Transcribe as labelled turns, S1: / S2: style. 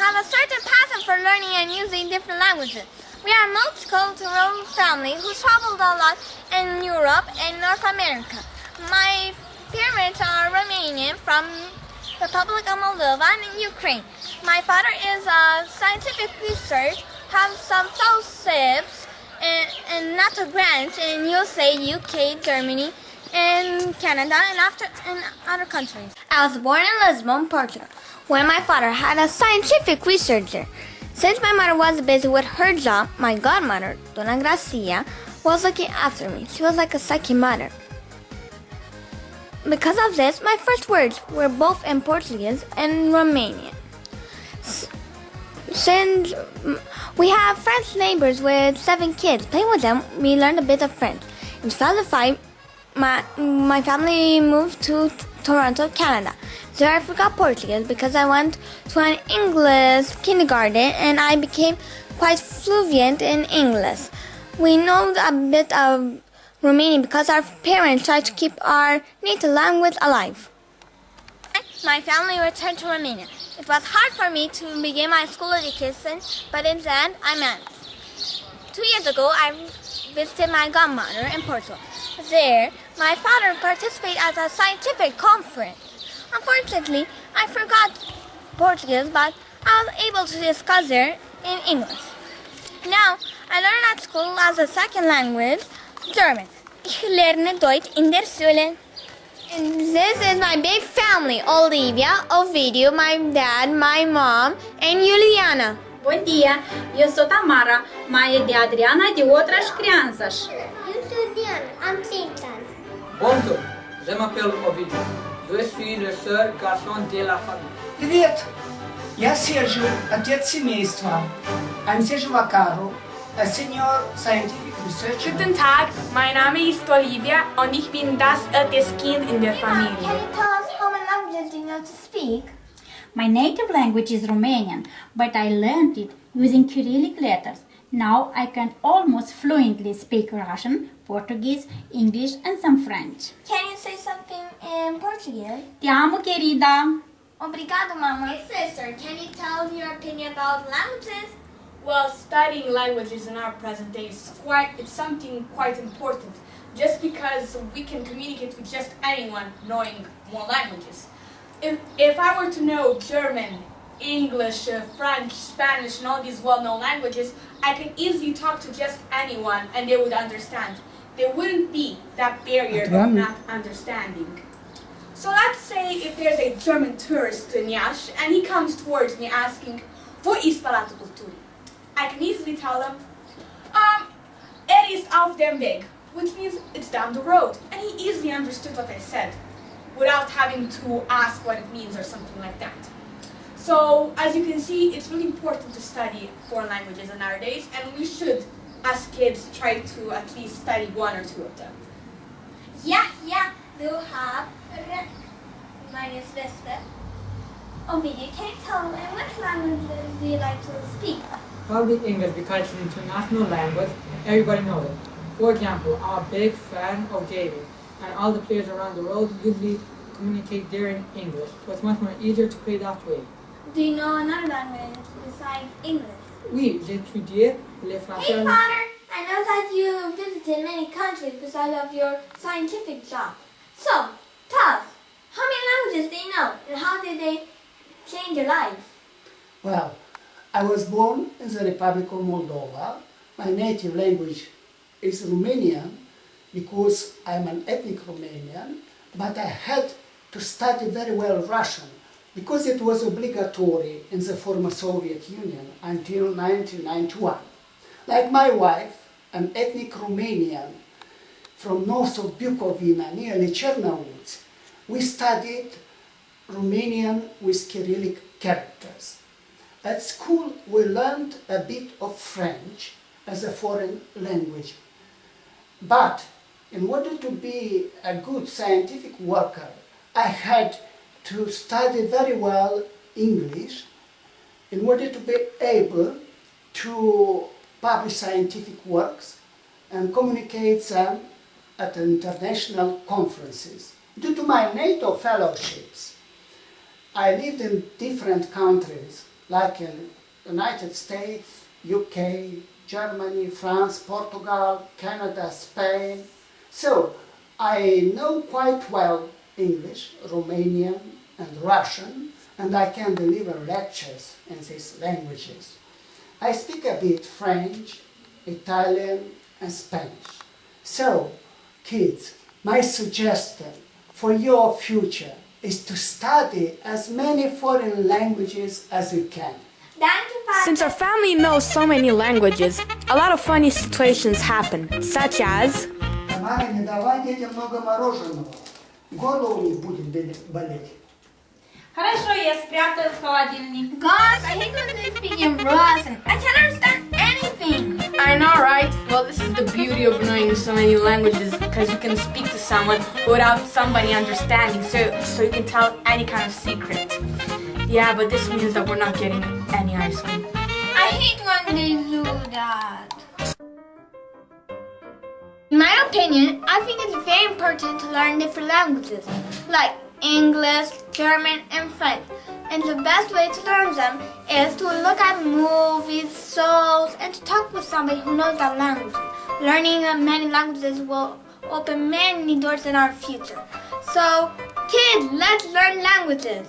S1: have a certain passion for learning and using different languages. We are a multicultural family who traveled a lot in Europe and North America. My parents are Romanian from Republic of Moldova and Ukraine. My father is a scientific researcher, has some fellowships and NATO grants in USA, UK, Germany, and Canada, and other countries. I was born in Lisbon, Portugal, where my father had a scientific researcher. Since my mother was busy with her job, my godmother, Dona Gracia, was looking after me. She was like a second mother. Because of this, my first words were both in Portuguese and Romanian. Since we have French neighbors with 7 kids, playing with them, we learned a bit of French. In 2005, my family moved to Toronto, Canada. There I forgot Portuguese because I went to an English kindergarten and I became quite fluent in English. We know a bit of Romanian because our parents tried to keep our native language alive. My family returned to Romania. It was hard for me to begin my school education, but in the end, I managed. 2 years ago, I visited my godmother in Portugal. There, my father participated at a scientific conference. Unfortunately, I forgot Portuguese, but I was able to discuss there in English. Now, I learn at school as a second language, German. Ich lerne Deutsch in der Schule. And this is my big family, Olivia, Ovidiu, my dad, my mom, and Juliana.
S2: Bom dia, eu sou Tamara, mãe de Adriana e de outras crianças.
S3: Eu sou Diana, am 5 ans.
S4: Bonjour, je m'appelle Ovidiu. Je suis le seul garçon de la famille.
S5: Привет! Я Сержу, отец семейства. I'm Sergio Vaccaro, a senior scientific researcher.
S6: Guten Tag, mein Name ist Olivia und ich bin das älteste Kind in der Familie.
S1: Can you tell us how many languages do you know to speak?
S2: My native language is Romanian, but I learned it using Cyrillic letters. Now I can almost fluently speak Russian, Portuguese, English and some French.
S1: Can you say something in Portuguese?
S2: Te amo, querida.
S1: Obrigado, Mama. Sister, can you tell your opinion about languages?
S6: Well, studying languages in our present day is it's something quite important, just because we can communicate with just anyone knowing more languages. If I were to know German, English, French, Spanish, and all these well-known languages, I can easily talk to just anyone and they would understand. There wouldn't be that barrier of not understanding. So let's say if there's a German tourist in Iași and he comes towards me asking, "Wo ist Palatul Culturii?" I can easily tell them, "Er ist auf dem Weg," which means it's down the road. And he easily understood what I said without having to ask what it means or something like that. So, as you can see, it's really important to study foreign languages in our days, and we should, as kids, try to at least study 1 or 2 of them.
S1: Yeah, du har rätt, meine Schwester. Ovidiu, can you tell me which languages do you like to speak?
S4: Probably English because it's an international language and everybody knows it. For example, I'm a big fan of gaming and all the players around the world usually communicate there in English, so it's much more easier to play that way.
S1: Do you know another language besides English?
S4: Oui, j'ai étudié le français.
S1: Hey, Father! I know that you visited many countries besides of your scientific job. So, tell us, how many languages do you know and how did they change your life?
S5: Well, I was born in the Republic of Moldova. My native language is Romanian because I'm an ethnic Romanian, but I had to study very well Russian because it was obligatory in the former Soviet Union until 1991. Like my wife, an ethnic Romanian from north of Bukovina, nearly Chernowitz, we studied Romanian with Cyrillic characters. At school, we learned a bit of French as a foreign language. But in order to be a good scientific worker, I had to study very well English in order to be able to publish scientific works and communicate them at international conferences. Due to my NATO fellowships, I lived in different countries like in United States, UK, Germany, France, Portugal, Canada, Spain. So I know quite well English, Romanian, and Russian, and I can deliver lectures in these languages. I speak a bit French, Italian, and Spanish. So, kids, my suggestion for your future is to study as many foreign languages as you can.
S7: Since our family knows so many languages, a lot of funny situations happen, such as
S5: Тамара, не давай детям много мороженого. Горло у них будет болеть.
S2: Хорошо, я спрятаю в холодильник.
S1: Gosh, I hate when they speak in Russian. I can't understand anything.
S7: I know, right? Well, this is the beauty of knowing so many languages, because you can speak to someone without somebody understanding, so you can tell any kind of secret. Yeah, but this means that we're not getting any ice cream.
S1: I hate when they do that. In my opinion, I think it's very important to learn different languages, like English, German, and French. And the best way to learn them is to look at movies, shows, and to talk with somebody who knows that language. Learning many languages will open many doors in our future. So, kids, let's learn languages.